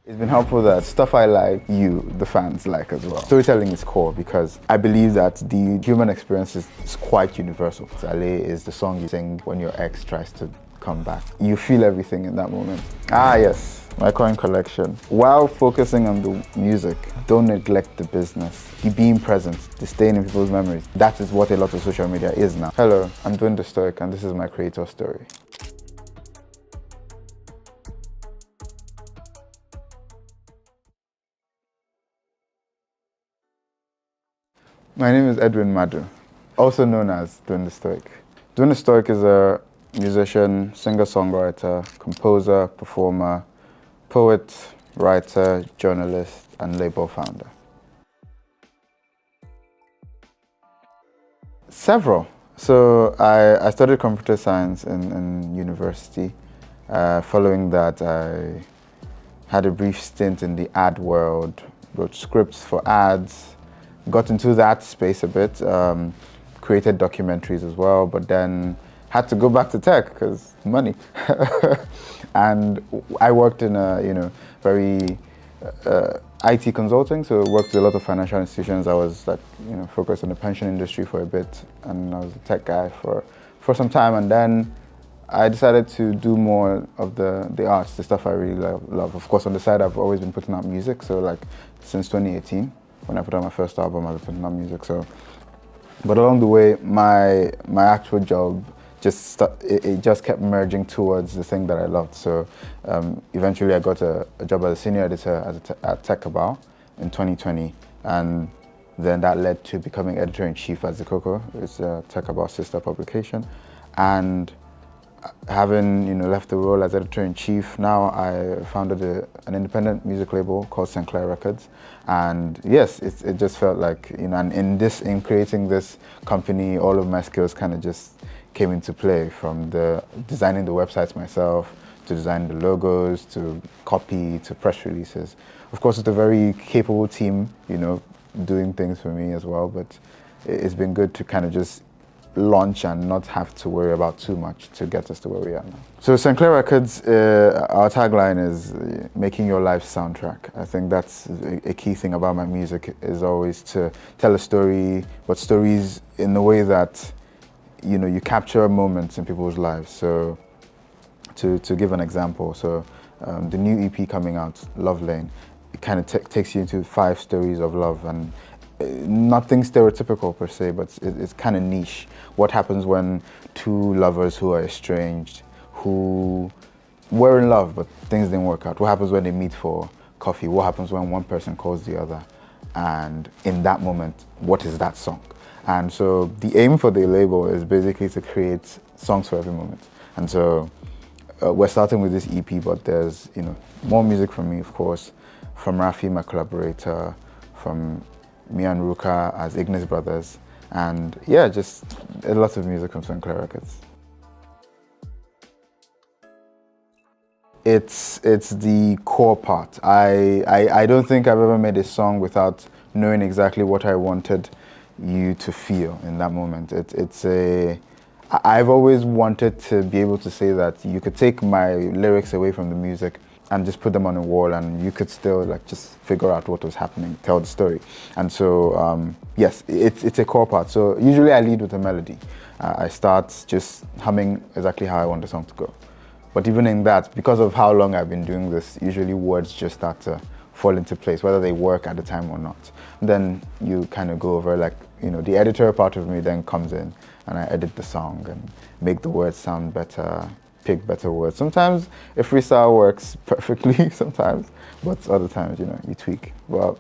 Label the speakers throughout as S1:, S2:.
S1: It's been helpful that stuff I like, the fans, like as well. Storytelling is core because I believe that the human experience is quite universal. Ale is the song you sing when your ex tries to come back. You feel everything in that moment. Ah, yes, my coin collection. While focusing on the music, don't neglect the business. The being present, the staying in people's memories. That is what a lot of social media is now. Hello, I'm Dwin The Stoic and this is my Creator Story. My name is Edwin Madu, also known as Dwin The Stoic. Dwin The Stoic is a musician, singer-songwriter, composer, performer, poet, writer, journalist, and label founder. Several. So I studied computer science in university. Following that, I had a brief stint in the ad world, wrote scripts for ads, got into that space a bit, created documentaries as well, but then had to go back to tech because money. And I worked in a very IT consulting, so worked with a lot of financial institutions. I was focused on the pension industry for a bit, and I was a tech guy for some time, and then I decided to do more of the arts, the stuff I really love. Of course, on the side, I've always been putting out music, so since 2018. When I put out my first album, I've been putting out music. But along the way, my actual job just kept merging towards the thing that I loved. So eventually, I got a job as a senior editor at Tech Cabal in 2020, and then that led to becoming editor-in-chief at Zikoko. It's a Tech Cabal sister publication, and having left the role as editor-in-chief, now I founded an independent music label called Selar Records, and yes, it just felt like and in creating this company, all of my skills kind of just came into play, from designing the websites myself, to designing the logos, to copy, to press releases. Of course, it's a very capable team, doing things for me as well, but it's been good to kind of just launch and not have to worry about too much to get us to where we are now. So Selar Records, our tagline is making your life soundtrack. I think that's a key thing about my music, is always to tell a story, but stories in the way that you capture moments in people's lives. So to give an example, so the new EP coming out, Love Lane, it kind of takes you into 5 stories of love, and nothing stereotypical per se, but it's kind of niche. What happens when two lovers who are estranged, who were in love but things didn't work out? What happens when they meet for coffee? What happens when one person calls the other? And in that moment, what is that song? And so the aim for the label is basically to create songs for every moment. And so we're starting with this EP, but there's more music from me, of course, from Rafi, my collaborator, from me and Ruka as Ignis Brothers, and yeah, just a lot of music from Selar Records. It's the core part. I don't think I've ever made a song without knowing exactly what I wanted you to feel in that moment. I've always wanted to be able to say that you could take my lyrics away from the music and just put them on a wall, and you could still just figure out what was happening, tell the story. And so yes, it's a core part. So usually I lead with a melody. I start just humming exactly how I want the song to go. But even in that, because of how long I've been doing this, usually words just start to fall into place, whether they work at the time or not. Then you kind of go over, the editor part of me then comes in, and I edit the song and make the words sound better, pick better words. Sometimes a freestyle works perfectly, sometimes, but other times, you tweak. Well,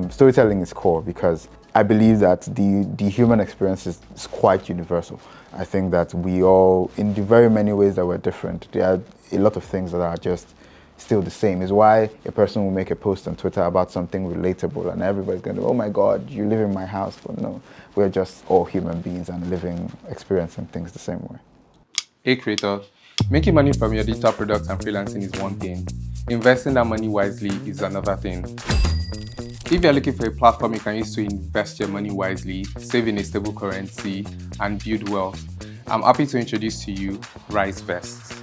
S1: storytelling is core because I believe that the human experience is quite universal. I think that we all, in the very many ways that we're different, there are a lot of things that are just still the same. Is why a person will make a post on Twitter about something relatable and everybody's going to, oh my God, you live in my house. But no, we're just all human beings and experiencing things the same way.
S2: Hey creator, making money from your digital products and freelancing is one thing. Investing that money wisely is another thing. If you're looking for a platform you can use to invest your money wisely, save in a stable currency, and build wealth, I'm happy to introduce to you Risevest.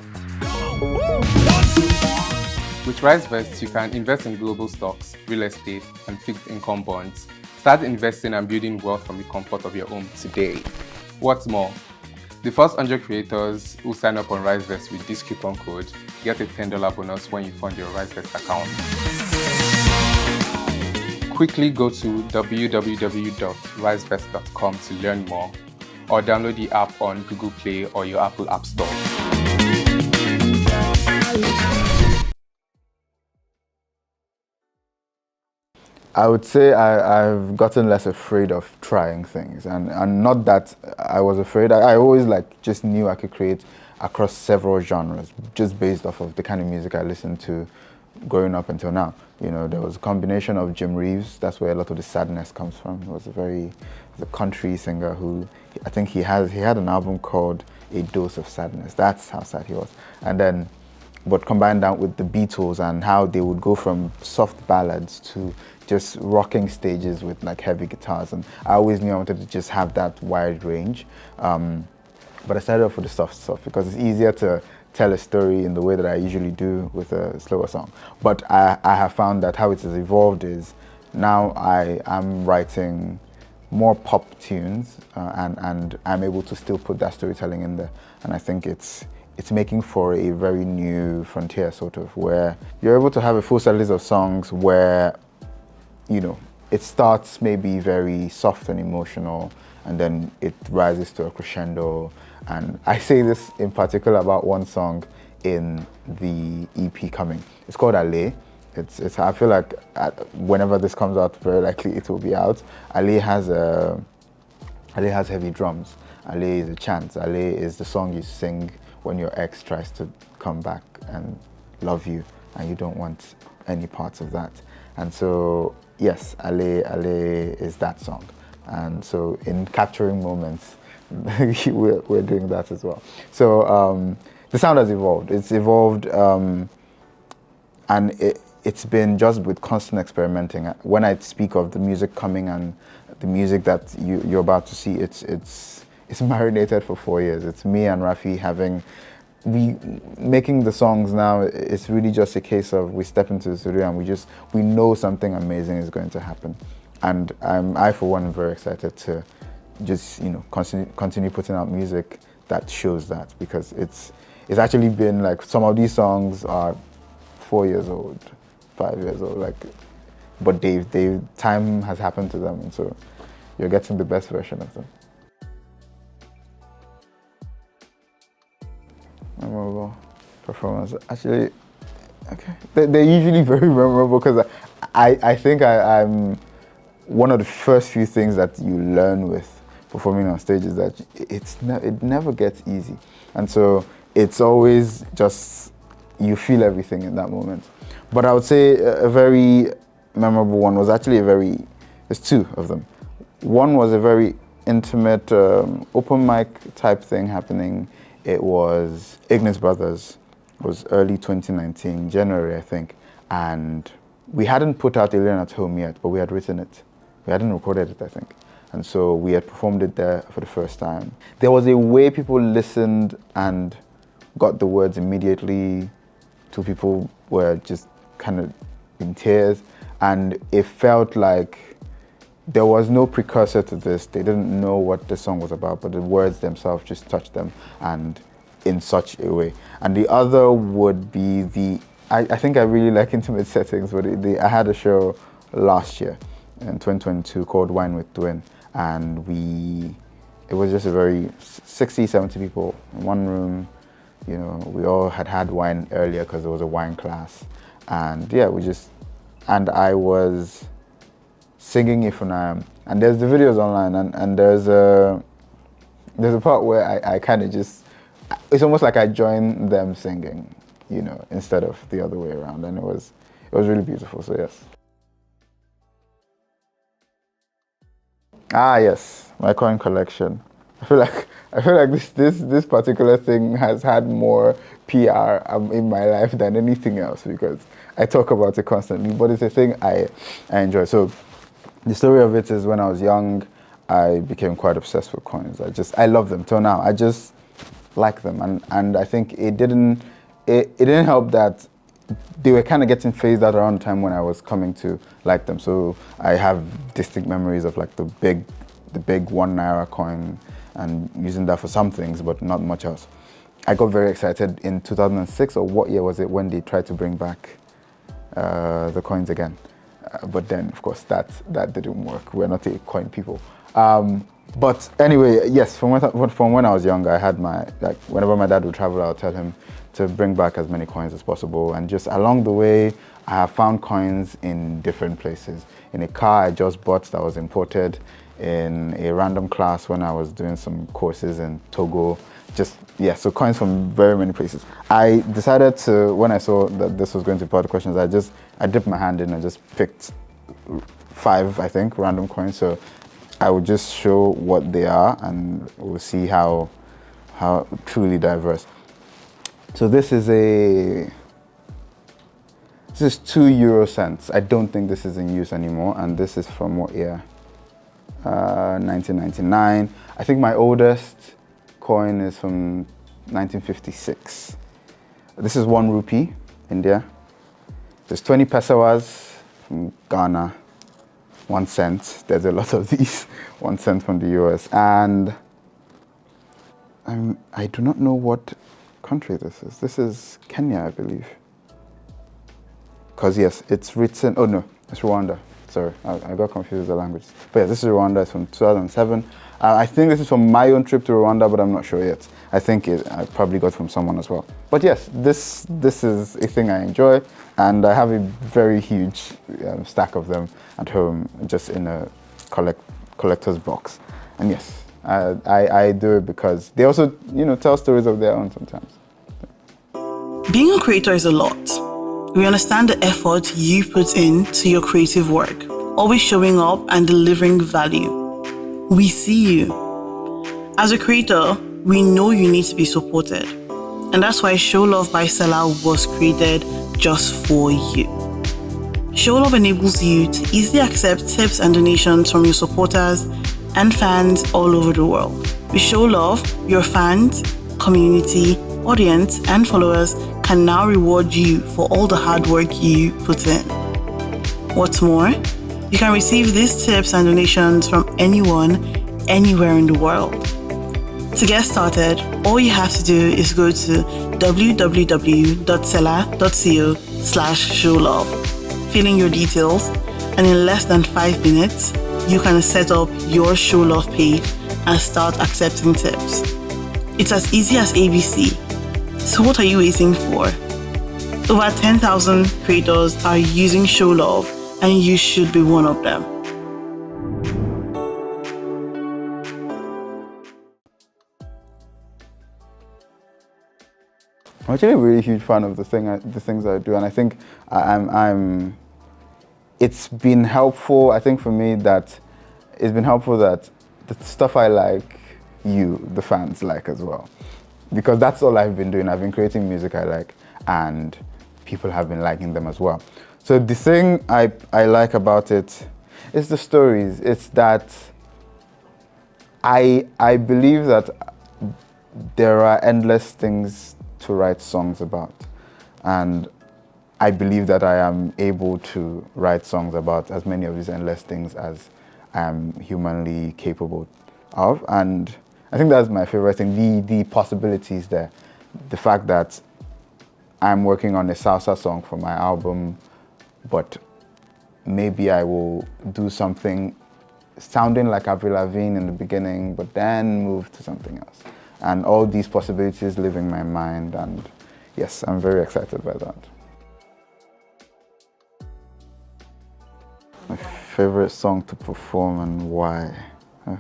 S2: With Risevest, you can invest in global stocks, real estate, and fixed income bonds. Start investing and building wealth from the comfort of your home today. What's more, the first 100 creators who sign up on Risevest with this coupon code get a $10 bonus when you fund your Risevest account. Quickly go to www.risevest.com to learn more, or download the app on Google Play or your Apple App Store.
S1: I would say I've gotten less afraid of trying things, and not that I was afraid. I always just knew I could create across several genres, just based off of the kind of music I listened to growing up until now. You know, there was a combination of Jim Reeves. That's where a lot of the sadness comes from. He was a country singer who, I think he had an album called A Dose of Sadness. That's how sad he was. And then, but combined that with the Beatles and how they would go from soft ballads to just rocking stages with heavy guitars, and I always knew I wanted to just have that wide range. But I started off with the soft stuff because it's easier to tell a story in the way that I usually do with a slower song. But I have found that how it has evolved is now I am writing more pop tunes, and I'm able to still put that storytelling in there. And I think it's making for a very new frontier, sort of, where you're able to have a full set list of songs where, you know, it starts maybe very soft and emotional, and then it rises to a crescendo. And I say this in particular about one song in the EP coming. It's called Ale. I feel like whenever this comes out, very likely it will be out. Ale has heavy drums. Ale is a chant. Ale is the song you sing when your ex tries to come back and love you, and you don't want any parts of that. And so, yes, Ale is that song. And so in capturing moments, we're doing that as well. So the sound has evolved. It's evolved, and it's been just with constant experimenting. When I speak of the music coming and the music that you're about to see, it's marinated for 4 years. It's me and Rafi making the songs now. It's really just a case of we step into the studio and we know something amazing is going to happen. And I for one am very excited to just continue putting out music that shows that, because it's actually been some of these songs are 4 years old, 5 years old, but time has happened to them, and so you're getting the best version of them. Memorable performance, actually, okay. They're usually very memorable because I think I'm one of the first few things that you learn with performing on stage is that it never gets easy, and so it's always just you feel everything in that moment. But I would say a very memorable one was actually there's two of them. One was a very intimate open mic type thing happening. It was Ignis Brothers. It was early 2019, January I think, and we hadn't put out Alien at Home yet, but we had written it. We hadn't recorded it, I think. And so we had performed it there for the first time. There was a way people listened and got the words immediately. Two people were just kind of in tears, and it felt like there was no precursor to this. They didn't know what the song was about, but the words themselves just touched them, and in such a way. And the other would be I think I really like intimate settings, but I had a show last year in 2022 called Wine with Dwin, and it was just a very 60, 70 people in one room. You know, we all had wine earlier because there was a wine class, and yeah, and I was singing If and I Am, and there's the videos online, and there's a part where I kind of it's almost like I joined them singing, instead of the other way around, and it was really beautiful. So yes. Ah yes, my coin collection. I feel like this particular thing has had more PR in my life than anything else, because I talk about it constantly. But it's a thing I enjoy. So the story of it is, when I was young, I became quite obsessed with coins. I love them till now. I just like them, and I think it didn't help that they were kind of getting phased out around the time when I was coming to like them. So I have distinct memories of like the big ₦1 coin and using that for some things, but not much else. I got very excited in 2006, or what year was it, when they tried to bring back the coins again. But then, of course, that didn't work. We're not a coin people. But anyway, yes, from when I was younger, I had like, whenever my dad would travel, I'll tell him to bring back as many coins as possible. And just along the way, I have found coins in different places. In a car I just bought that was imported, in a random class when I was doing some courses in Togo. Just, yeah, so coins from very many places. I decided to, when I saw that this was going to be part of the questions, I dipped my hand in and just picked 5, I think, random coins. So I would just show what they are, and we'll see how truly diverse. So this is 2 euro cents. I don't think this is in use anymore, and this is from what year? 1999. I think my oldest coin is from 1956. This is 1 rupee, India. There's 20 pesewas from Ghana, 1 cent. There's a lot of these. 1 cent from the US, and I do not know what country this is. This is Kenya, I believe. Because yes, it's written, oh no, it's Rwanda. Sorry, I got confused with the language. But yeah, this is Rwanda, it's from 2007. I think this is from my own trip to Rwanda, but I'm not sure yet. I think I probably got from someone as well. But yes, this is a thing I enjoy, and I have a very huge stack of them at home, just in a collector's box. And yes, I do it because they also, tell stories of their own sometimes.
S3: Being a creator is a lot. We understand the effort you put into your creative work, always showing up and delivering value. We see you. As a creator, we know you need to be supported. And that's why Show Love by Selar was created just for you. Show Love enables you to easily accept tips and donations from your supporters and fans all over the world. With Show Love, your fans, community, audience, and followers can now reward you for all the hard work you put in. What's more, you can receive these tips and donations from anyone, anywhere in the world. To get started, all you have to do is go to www.selar.co/showlove, fill in your details, and in less than 5 minutes, you can set up your Show Love page and start accepting tips. It's as easy as ABC. So what are you waiting for? Over 10,000 creators are using Show Love, and you should be one of them.
S1: I'm actually a really huge fan of the things I do, and I think it's been helpful. I think for me that it's been helpful that the stuff I like, the fans like as well, because that's all I've been doing. I've been creating music I like, and people have been liking them as well. So the thing I like about it is the stories. It's that I believe that there are endless things to write songs about, and I believe that I am able to write songs about as many of these endless things as I am humanly capable of. And I think that's my favorite thing, the possibilities there. The fact that I'm working on a salsa song for my album, but maybe I will do something sounding like Avril Lavigne in the beginning, but then move to something else. And all these possibilities live in my mind, and yes, I'm very excited by that. My favorite song to perform and why?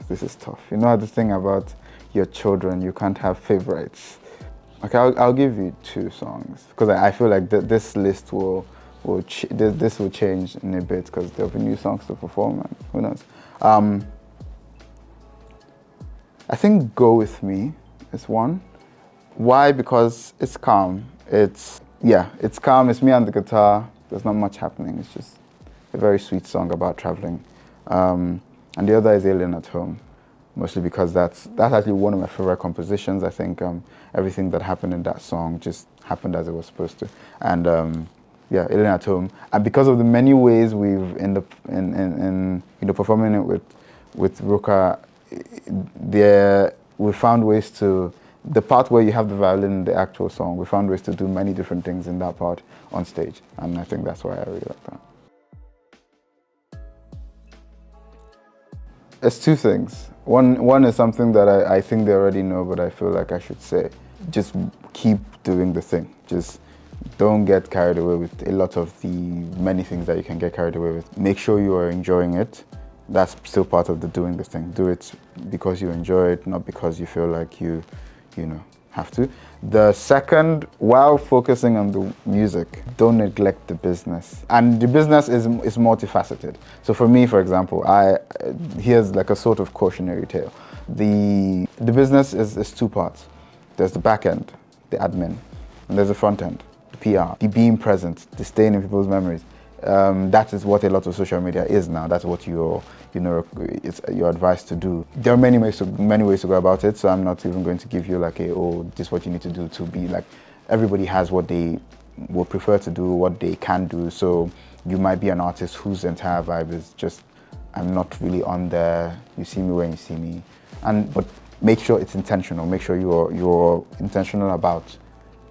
S1: This is tough. You know the thing about your children, you can't have favorites. Okay, I'll give you 2 songs, because I feel like this list this will change in a bit, because there'll be new songs to perform, and who knows. I think Go With Me is one. Why? Because it's calm. It's calm. It's me and the guitar. There's not much happening. It's just a very sweet song about traveling. And the other is Alien at Home. mostly because that's actually one of my favorite compositions. I think everything that happened in that song just happened as it was supposed to. And yeah, Alien at Home. And because of the many ways we've ended up in performing it with Ruka, we found ways to, the part where you have the violin in the actual song, we found ways to do many different things in that part on stage. And I think that's why I really like that. It's two things. One is something that I think they already know, but I feel like I should say. Just keep doing the thing. Just don't get carried away with a lot of the many things that you can get carried away with. Make sure you are enjoying it. That's still part of the doing the thing. Do it because you enjoy it, not because you feel like you have to. The second, while focusing on the music, don't neglect the business. And the business is multifaceted. So for me, for example, here's like a sort of cautionary tale. The business is two parts. There's the back end, the admin, and there's the front end, the PR, the being present, the staying in people's memories. That is what a lot of social media is now. That's what you're advised to do. There are many ways to go about it. So I'm not even going to give you like this is what you need to do to be like. Everybody has what they will prefer to do, what they can do. So you might be an artist whose entire vibe is just, I'm not really on there. You see me when you see me, but make sure it's intentional. Make sure you're intentional about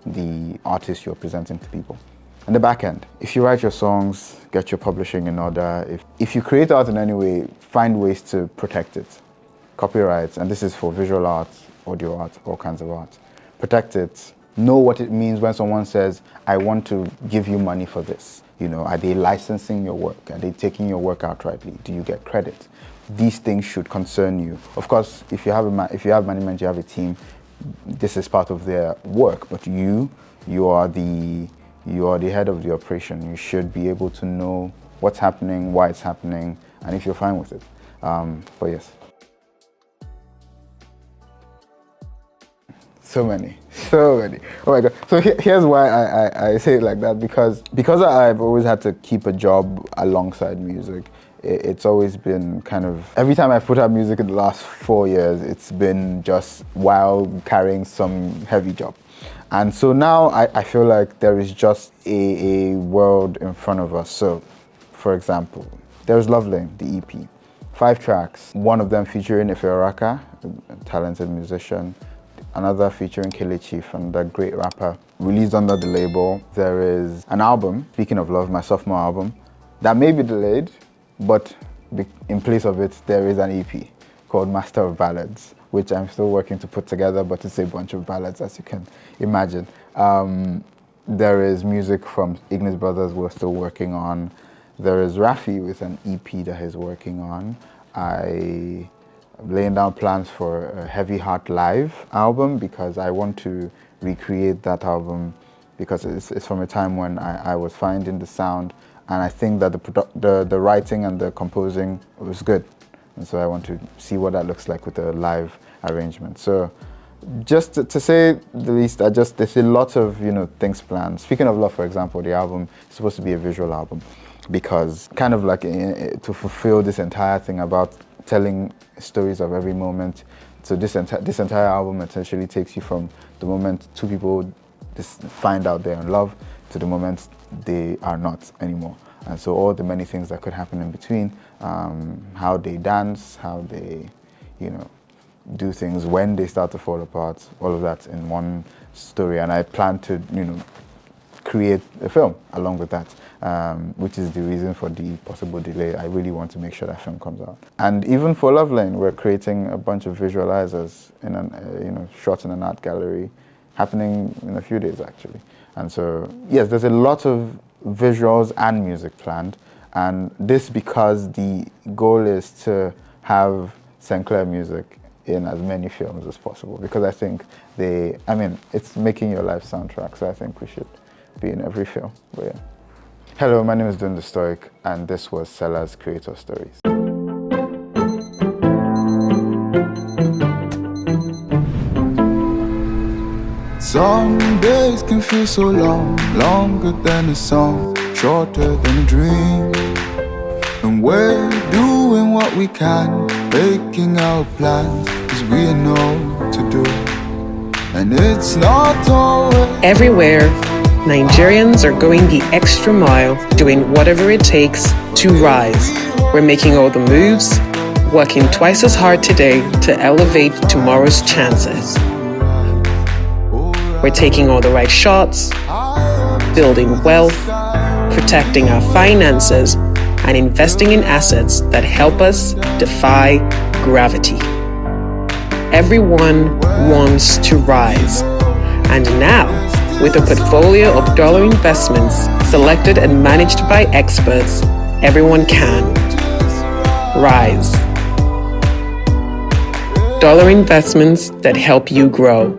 S1: the artist you're presenting to people. And the back end, if you write your songs, get your publishing in order. If you create art in any way, find ways to protect it. Copyrights, and this is for visual art, audio art, all kinds of art. Protect it. Know what it means when someone says, I want to give you money for this. Are they licensing your work? Are they taking your work outrightly? Do you get credit? These things should concern you. Of course, if you have management, you have a team, this is part of their work, but you are the head of the operation. You should be able to know what's happening, why it's happening, and if you're fine with it. But yes. So many. Oh my God. So here's why I say it like that, because I've always had to keep a job alongside music. It's always been kind of, every time I've put out music in the last 4 years, it's been just while carrying some heavy job. And so now I feel like there is just a world in front of us. So, for example, there's Love Lane, the EP. 5 tracks, one of them featuring Ife Oraka, a talented musician, another featuring Kelechi, another great rapper, released under the label. There is an album, speaking of love, my sophomore album, that may be delayed, but in place of it, there is an EP called Master of Ballads, which I'm still working to put together, but it's a bunch of ballads, as you can imagine. There is music from Ignis Brothers we're still working on. There is Rafi with an EP that he's working on. I'm laying down plans for a Heavy Heart Live album because I want to recreate that album because it's from a time when I was finding the sound, and I think that the writing and the composing was good. And so I want to see what that looks like with a live arrangement. So just to say the least, there's a lot of things planned. Speaking of love, for example, the album is supposed to be a visual album because kind of like to fulfill this entire thing about telling stories of every moment. So this entire album essentially takes you from the moment two people just find out they're in love to the moment they are not anymore. And so all the many things that could happen in between, how they dance, how they, do things when they start to fall apart, all of that in one story. And I plan to, create a film along with that, which is the reason for the possible delay. I really want to make sure that film comes out. And even for Love Lane, we're creating a bunch of visualizers in an, shot in an art gallery, happening in a few days actually. And so, yes, there's a lot of visuals and music planned, and this because the goal is to have St. Clair music in as many films as possible, because I think it's making your life soundtrack, so I think we should be in every film. But yeah. Hello, my name is Dwin The Stoic, and this was Selar's Creator Stories.
S4: Some days can feel so long, longer than a song, shorter than a dream. And we're doing what we can making our plans, cause we know to do. And it's not always
S5: Everywhere, Nigerians are going the extra mile, doing whatever it takes to rise. We're making all the moves, working twice as hard today to elevate tomorrow's chances. We're taking all the right shots, building wealth, protecting our finances, and investing in assets that help us defy gravity. Everyone wants to rise. And now, with a portfolio of dollar investments selected and managed by experts, everyone can rise. Dollar investments that help you grow.